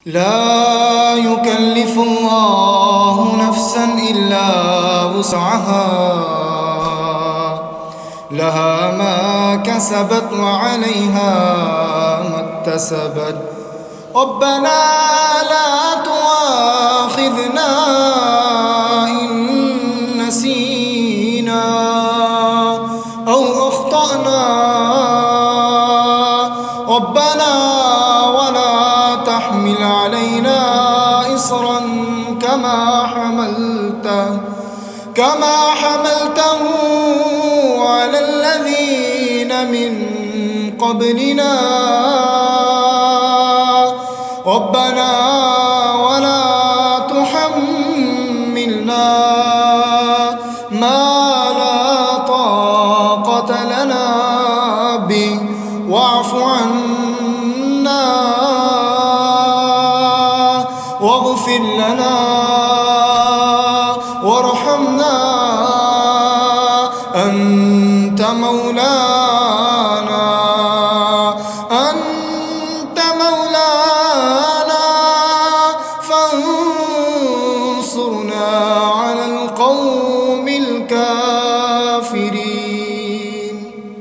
لا يكلف الله نفسا إلا وسعها لها ما كسبت وعليها ما اكتسبت ربنا لا تؤاخذنا إن نسينا أو أخطأنا ربنا ولا تحمل علينا إصرا كما حملته على الذين من قبلنا ربنا ولا تحملنا ما لا طاقة لنا به واعف عنا واغفر لنا وارحمنا أنت مولانا فانصرنا على القوم الكافرين.